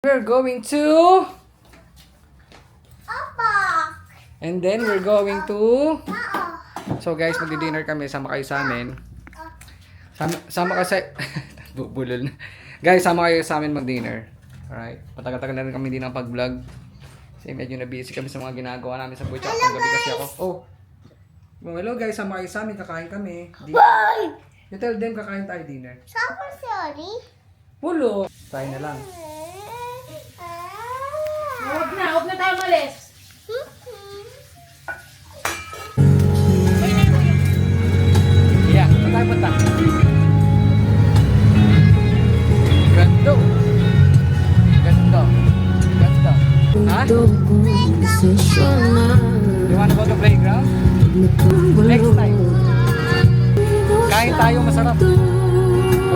We're going to... And then we're going to... So guys, magdi-dinner kami. Sama kayo sa amin. Sama kasi... Bulol na. Guys, sama kayo sa amin mag-dinner. Alright. Matagal-tagal na rin kami din ang pag-vlog. Kasi medyo na-busy kami sa mga ginagawa namin sa Butchak. Panggabi kasi ako. Oh! Hello guys, sama kayo sa amin. Kakain kami. Bye! You tell them kakain tayo dinner. Sorry. Pulo! Tayo na lang. Huwag na tayo malis. Yeah, saan tayo punta? Gando. Gando. Gando. Ha? You wanna go to playground? Next time. Kain tayo masarap.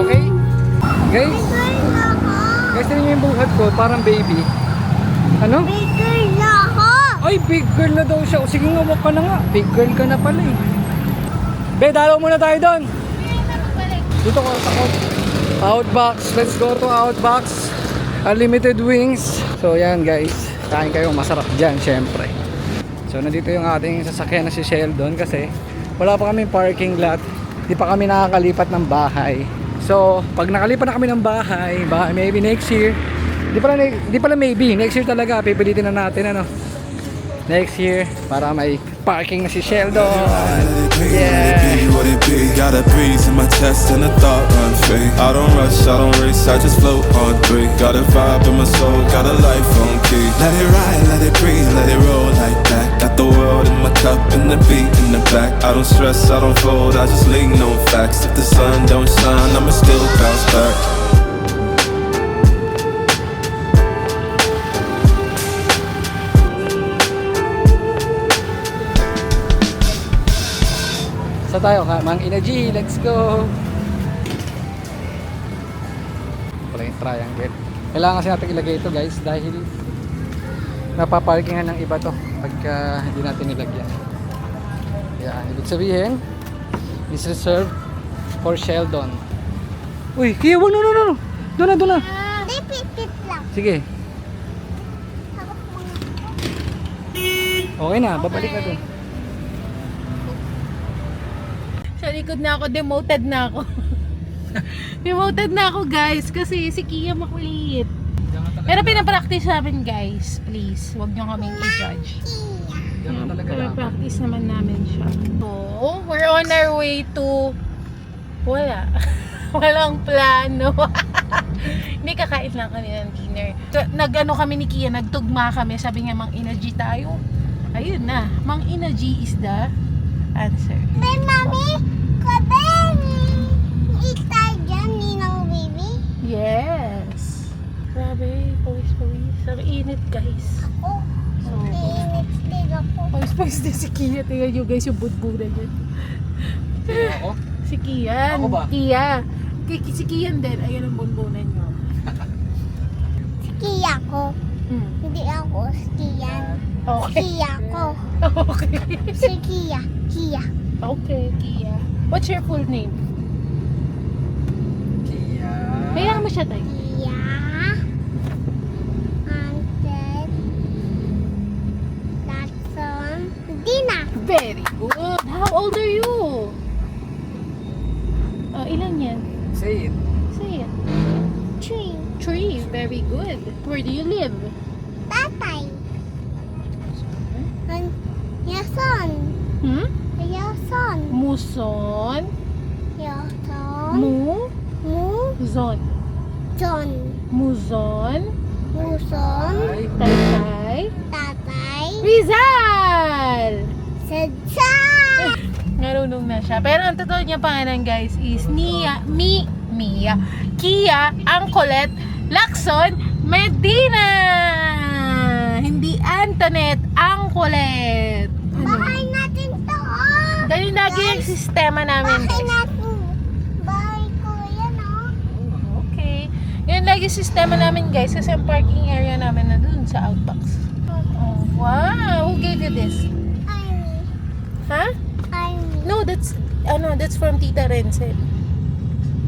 Okay? Guys? Guys, tingnan nyo yung buhat ko, parang baby. Ano? Big girl na ako. Ay, big girl na daw siya. O, sige nga, wag ka na nga. Big girl ka na pala eh. Be, dalaw muna tayo doon. Dito ko sa Outbox. Let's go to Outbox. Unlimited wings. So, yan guys. Kain kayo. Masarap dyan, syempre. So, nandito yung ating sasakyan na si Sheldon kasi wala pa kaming parking lot. Di pa kami nakakalipat ng bahay. So, pag nakalipat na kami ng bahay, maybe next year, di pala maybe, next year talaga, pipilitin na natin, ano, next year, para may parking na si Sheldon. Yeah. What it be? Got a breeze in my chest and a thought run free. I don't rush, I don't race, I just float on three. Got a vibe in my soul, got a life on key. Let it ride, let it breathe, let it roll like that. Got the world in my cup and the beat in the back. I don't stress, I don't fold, I just lean on facts. If the sun don't shine, I'ma still bounce back. So tayo, Mang Inaji, let's go. Wala yung triangle. Kailangan kasi natin ilagay ito guys dahil napaparkingan ng iba to pagka hindi natin nilagyan. Yan, ibig sabihin is reserved for Sheldon. Uy, Kia, no. Doon na. Hindi, pipit lang. Sige, Ako po. okay na, babalik na doon. Sa likod na ako, demoted na ako. Demoted na ako guys, kasi si Kia makulit. Pero pinapractice namin guys, please. Huwag nyo kaming i-judge. Diyan ka talaga lang. Pinapractice naman namin siya. So, we're on our way to... Wala. Walang plano. Hindi, kakain lang kami ng dinner. Nag-ano kami ni Kia, nagtugma kami. Sabi niya, Mang Inaji tayo. Ayun na. Mang Inaji is the answer. May mami, kabe, itay dyan, ninang baby. Yes. Grabe, pawis. Ang init guys. Ako, init din ako. Pawis din si Kia. Tingnan nyo guys yung budbuda niya. Sino ako? Si Kian. Ako ba? Kia. Si Kian din. Ayan ang bunbunan nyo. Si Kia ko. Hmm. Hindi ako, si Kian. Okay. Kia ko. Okay. Si Kia. Kia. Okay, Kia. What's your full name? Kia. Hayaan mo siya tayo. Kia. And then, that's Dina. Very good. How old are you? Ilan yan? Say it. Say it. 3. 3. Very good. Where do you live? Tatay. And Yason. Hmm? Yason. Muson. Yason. Muzon. John. Muzon. Muson. Ay. Taytay. Tatay. Rizal! Sadsa. Narunong na siya. Pero ang totoo niya pangalan guys is Mia, Kia, Angcolet, Lacson, Medina! Hindi Antoinette, Angcolet. Bahay natin to. Oh. Ganun lagi yung sistema namin Bahay guys. natin. Bahay ko yan oh. Okay. Yun lagi yung sistema namin guys kasi ang parking area namin na dun sa Outbox. Oh, wow! Who gave you this? Army. Ha? Army. No, that's from Tita Renzel.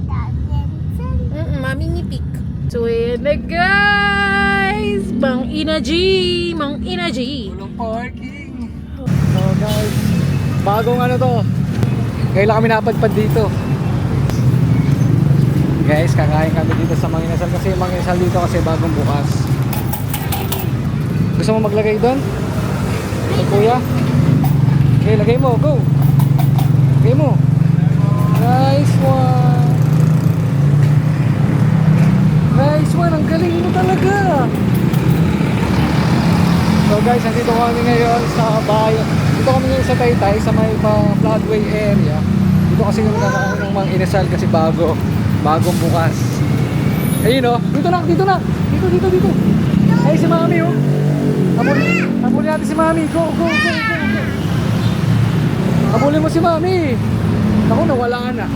That's it. Mami ni Pic. So, ayan na guys. So, Ina G! Mang Ina G! Walang parking. So guys, bagong ano to. Ngayon lang kami napadpad dito. Guys, kakain kami dito sa Manginasal kasi yung Manginasal dito kasi bagong bukas. Gusto mo maglagay doon? So, kuya? Okay, lagay mo. Go! Lagay mo. Nice one! Nice one! Ang galing mo talaga! So guys, nandito kami ngayon sa bayan. Dito kami ngayon sa Taytay, sa may floodway area. Dito kasi kami nakakain ng mga inasal kasi bagong bukas. Ayun o, dito na. Dito. Ay, si Mami o. Habulin natin si Mami. Go. Habulin mo si Mami. Ako, nawala na.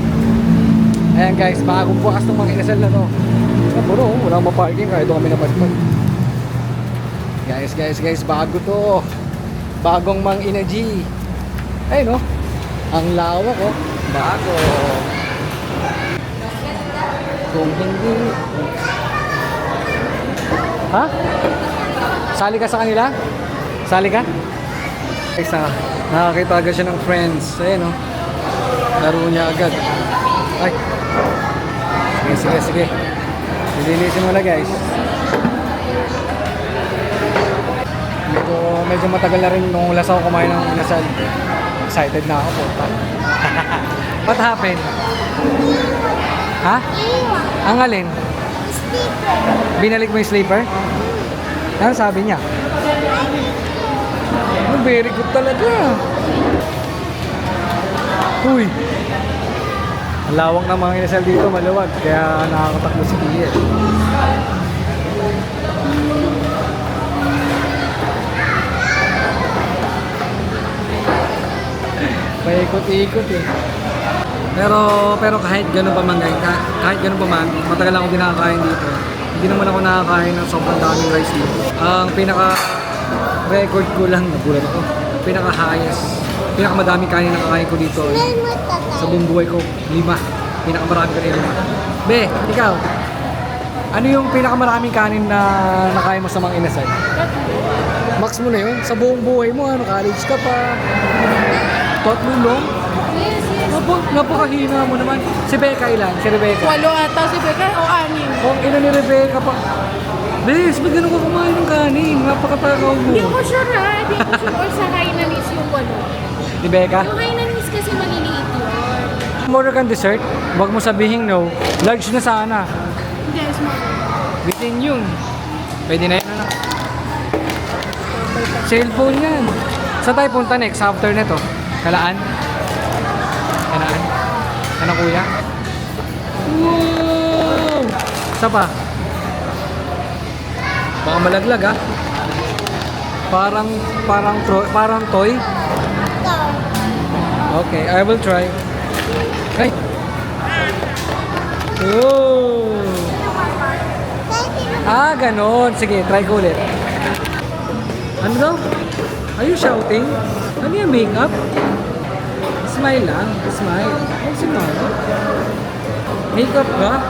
Ayan guys, bagong bukas ng mga inasal na to. Puro, walang maparking kaya doon kami napadpad. Guys, bago to. Bagong Mang Ina G. Ayun o. Ang lawak o. Bago. Kung hindi. Ha? Sali ka sa kanila? Sali ka? Isa. Nakakita agad siya ng friends. Ayun o. Laro niya agad. Ay. Sige. Lilinisin mo na guys. Medyo matagal na rin nung last ako kumain ng inasal. Excited na ako po. What happened? Ha? Ang alin? Binalik mo yung sleeper? Ano sabi niya? Oh, very good talaga. Uy! Ang lawak ng mga inasal dito, maluwag. Kaya nakakatakbo si Kia. Paikot-ikot eh. Pero kahit gano'n pa man guys, kahit gano'n pa man, matagal ako din nakakain dito. Hindi naman ako nakakain ng sobrang daming rice dito. Ang pinaka-record ko lang, nagulat ako. Pinaka-highest, pinaka-madaming kanin na nakakain ko dito. Sa buong buhay ko, 5. Pinaka-maraming kanin 5. Be, ikaw, ano yung pinaka-maraming kanin na nakain mo sa mga inasal? Max mo na yun? Sa buong buhay mo, college ka pa. Tatlo lang? Yes. Napakahina mo naman. Si Becca ilan? Si Rebecca? 8 ata si Becca o 6. Kung ina ni Rebecca pa. Bes, ba't ganun ka kumain ng kanin? Napakatakaw mo. Hindi ko sure ha. Hindi ko sure all sa Hainanese yung Ni Becca? Yung Hainanese kasi maliliit yun. Order kang dessert, huwag mo sabihin no. Large na sana. Hindi, small. Bitin yun. Pwede na yun na. Cellphone yan. Saan tayo punta next after nito? Kalaan? Kalaan? Ano kuya? Wow! Isa pa? Baka malaglag ah. Parang toy. Okay, I will try. Ay! Oh! Ah, ganon. Sige, try ko ulit. Ano daw? Are you shouting? Ano yung makeup? Smile lang. Smile. Ay, si Mama. Makeup ka?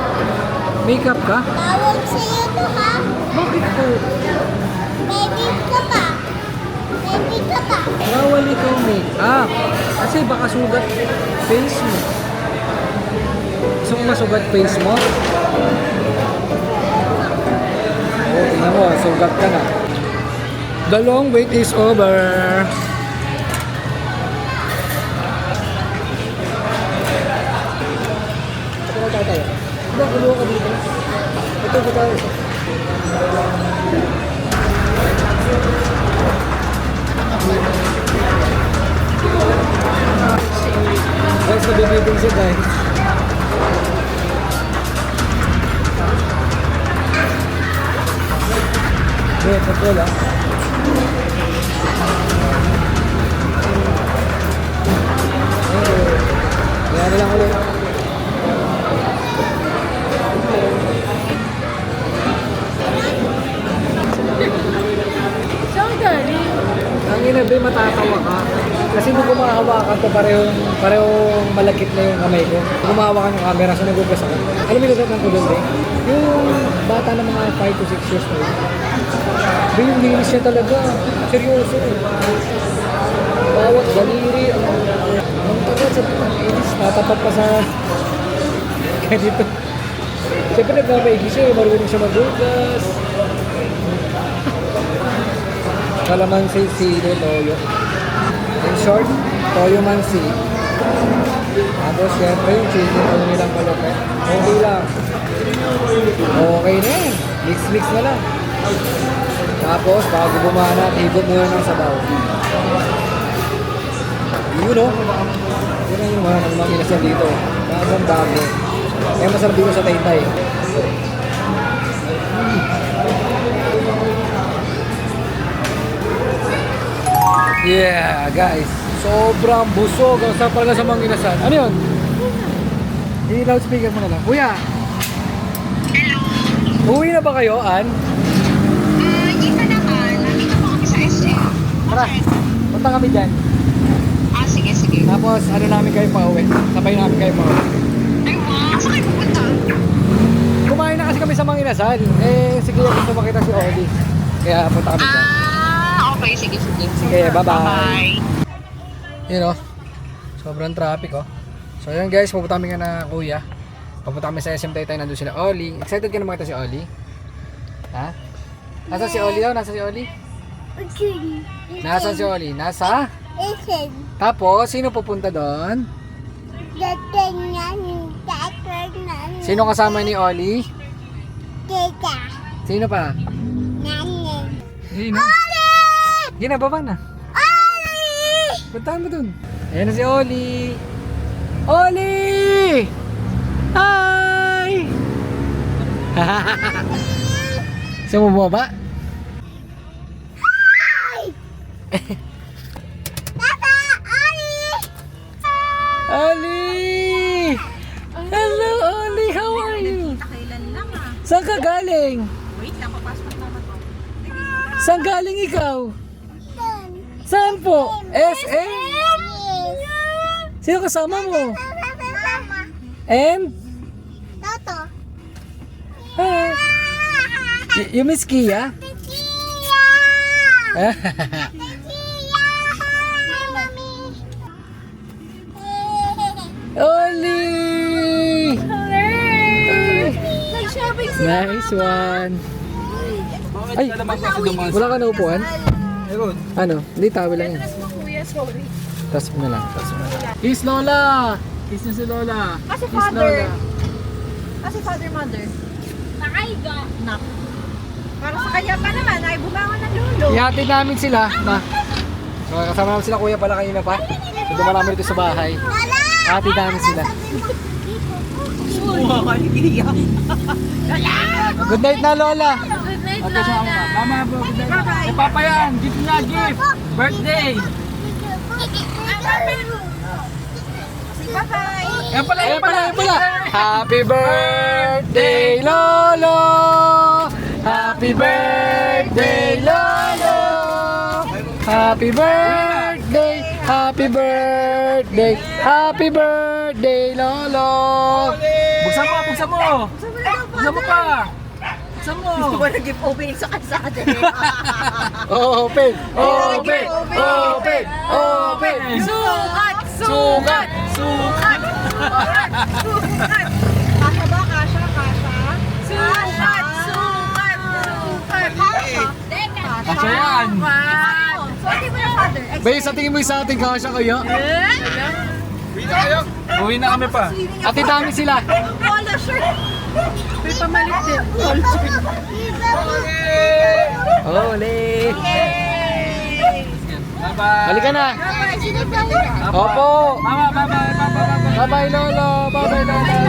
Makeup ka? Tawag sa'yo to ha? Bakit po? Baby ka pa. Baby ka pa. Bawal ikaw makeup. Kasi baka sugat face mo. Gusto mo masugat face mo? Oh, tingnan mo, sugat ka na. The long wait is over. Ito na tayo. Ito, kuluha ka dito. Ito tayo. Guys, nabibitin siya guys. Wait, control ah. Yan lang ulit. So, darling. Ang inabi, matatawa ka. Kasi nung gumahawakan to, parehong malagkit na yung kamay ko. Gumahawakan yung camera, so nagugas ako. Alam mo yung natatang ko doon, eh? Yung bata na mga 5 to 6 years na yun. Ba yung linis niya talaga. Seryoso. Bawat daliri. Ang tagal sa linis. Natapat pa sa... ganito. Siyempre nagmamaigi siya. Marunong siya magugas. Kalamansi, sili, toyo. In short, toyo mansi. Tapos siyempre yung chicken ano nilang kalupet. Okay lang. Okay na yan. Mix na lang. Tapos bago bumana, higop muna ng sabaw. Yun o. Yun na yung mga inasal dito. Bagong bago. Kaya masarap dito sa Taytay. Yeah, guys. Sobrang busog. Ang sarap talaga sa mga inasal. Ano yun? I-loudspeaker mo na lang. Kuya! Uwi na ba kayo, Ann? Hindi pa naman. Nandito po kami sa SM. Tara, punta kami dyan. Sige. Tapos, ano namin kayo pa-uwi? Sabay namin kayo pa-uwi. Ay, wow. Saan kayo pupunta? Kumain na kasi kami sa mga inasal. Eh, sige, gusto makita si Oli. Kaya punta kami dyan. Okay. Sige. Sige, bye-bye. Yun o. Sobrang traffic o. So yun guys, pupunta kami nga na kuya. Pupunta kami sa SM Taytay, nandun sila Oli. Excited ka na makita si Oli? Ha? Nasaan si Oli daw? Nasaan si Oli? Nasaan si Oli? Nasa? Listen. Tapos, sino pupunta doon? Sino kasama ni Oli? Tita. Sino pa? Nani. Sino? Gina, baba na. Oli! Puntahan mo dun. Ayan na si Oli. Oli! Hi! Saan mo bumaba? Papa! Oli! Oli! Hello, Oli! How are you? Kailan lang Saan ka galing? Wait lang, papasok naman ako. Saan galing ikaw? Saan po? SM? Sino kasama mo? Mama. And? Toto. Hi! You miss Kia? Tia! Tia! Hi, Mami. Oli! Nag-shopping Nice one! Ay, wala ka na upuan? Ano? Hindi, tawel lang yan. Kuya, sorry. Tapos mo na lang. Kiss Lola! Kiss niyo si Lola. Kasi Kiss father. Lola. Kasi father, mother. Nakaiga. Nak. Para sa kanya pa naman ay bumangon ng lolo. Ihatid namin sila. So, kasama namin sila kuya pala kanina pa. So, dumaan namin dito sa bahay. Ihatid namin sila. Good night na Lola. Good night, Lola. Mama, good night. Si Papa yan. Gift nga, gift. Birthday. Bye-bye. Yan pala. Happy birthday, Lolo! Happy birthday, Lolo! Happy birthday! Happy birthday! Happy birthday, Lolo! Buksan mo! Buksan mo pa! Buksan mo! Gusto ko nag-gift opening sa kalsada. Open! Open! Open! Open! Sukat! Sukat! Sukat! Kasha ba? Kasha? Sukat! Kasha yan! So, hindi mo na father. Bay, sa tingin mo sa ating kasha kaya? Uwi na kami pa. Ati dami sila. Polo shirt. May pamalit din. Polo shirt. Ole! Bye-bye. Halika na! Bye-bye. Sino ba yun? Opo! Mama, bye-bye. Bye-bye. Bye-bye, Lolo! Bye-bye, Lolo!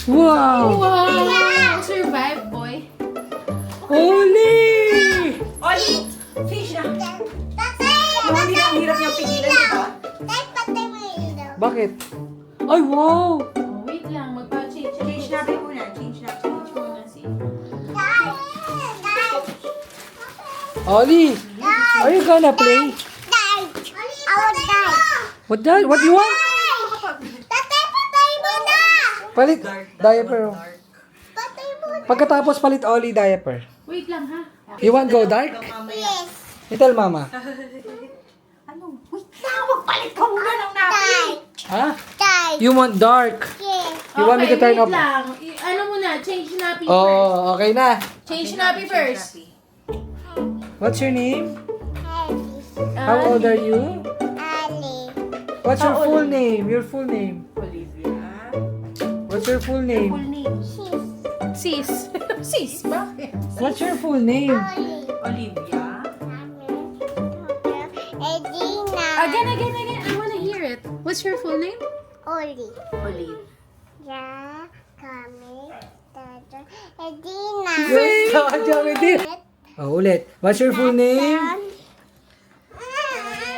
Wow! Wow! Survive, boy. Oli! Oli! Fish na. Hindi ang hirap niyang pigilan, di ba? Patay mo yung ilaw. Bakit? Ay, wow! Oh, wait lang. Magpa-change. Change natin muna. Change muna si. Guys! Oli, are you gonna play? Die. I will die. What that? What you want? Tatay, patay mo na. Palit diaper. Patay mo na. Pagkatapos palit Oli diaper. Wait lang ha. You want go dark? Yes. You tell mama. Die. Ha? Die. You want dark? Yes. You want me to turn wait off? lang. Ano muna, change nappy first. Oh, okay na. Change nappy first. What's your name? Alice. How old are you? Ali. What's your full name? Your full name? What's your full name? She's Sis. Sis, bakit? What's your full name? Oli. Edina. Again. I wanna hear it. What's your full name? Oli. Ya, kami, Dada, Edina. Yes, Edina. Oh, ulit. What's your full name?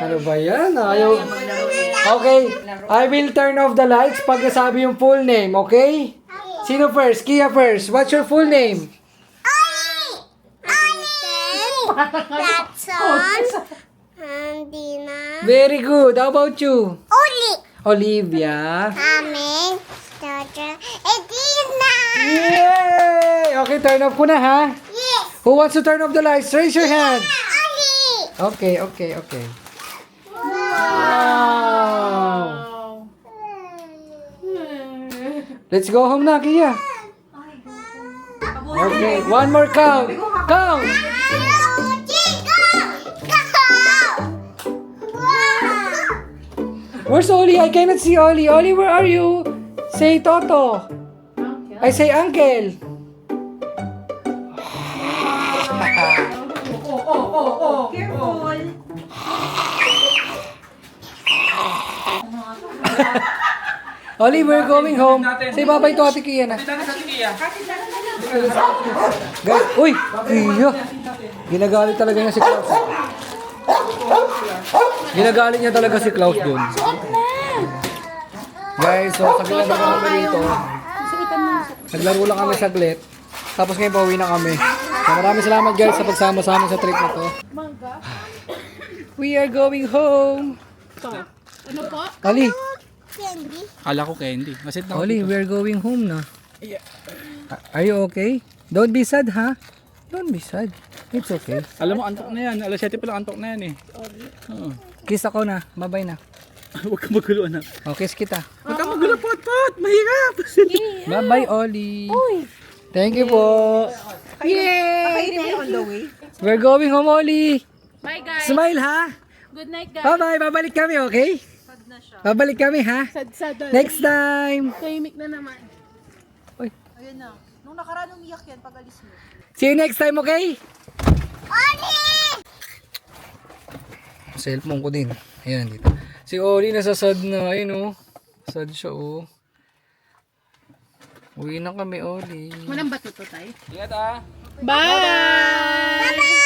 Ano ba yan? Ayaw. Okay, I will turn off the lights pag nasabi yung full name, okay? Sino first? Kia first. What's your full name? Platson. Dina. Very good. How about you? Oli. Olivia. Kami, Dada, Edina. Yay! Okay, turn off ko na ha. Yes. Who wants to turn off the lights? Raise your hand. Oli. Okay. Wow. Let's go home na, Kia. Okay, one more count. Count. Where's Oli? I cannot see Oli. Oli, where are you? Say Toto. I say Uncle. Oli, we're going home. Say bye-bye to Ate Kia na. Guys, uy! Kia! Ginagalit talaga niya si Klaus. Ginagalit niya talaga si Klaus dun. Guys, so saglit lang kami dito. Naglaro lang kami saglit. Tapos ngayon pauwi na kami. So, maraming salamat guys sa pagsama sa amin sa trip na to. We are going home. Ano po? Ali, Candy. Kala ko candy. Masit na. Oli, we are going home na. Are you okay? Don't be sad, ha? Don't be sad. It's okay. Alam mo, antok na yan. Alas 7 pa lang antok na yan eh. Oo. Kiss ako na. Bye-bye na. Huwag ka magulo, anak. Oh, kiss kita. Huwag ka magulo, pot. Mahirap. Bye-bye, Oli. Thank you po. Yay! We're going home, Oli. Bye guys. Smile, ha? Good night guys. Bye-bye. Babalik kami, okay? Babalik kami, ha? Sad. Next time. Tahimik na naman. Ayun na. Nung nakaraan umiyak yan pag alis mo. See you next time, okay? Oli! Cellphone ko din. Ayan, dito. Si Oli nasasad na. Ayun, oh. Sad siya, oh. Uwi na kami, Oli. Walang bato to tayo. Ingat ah. Bye!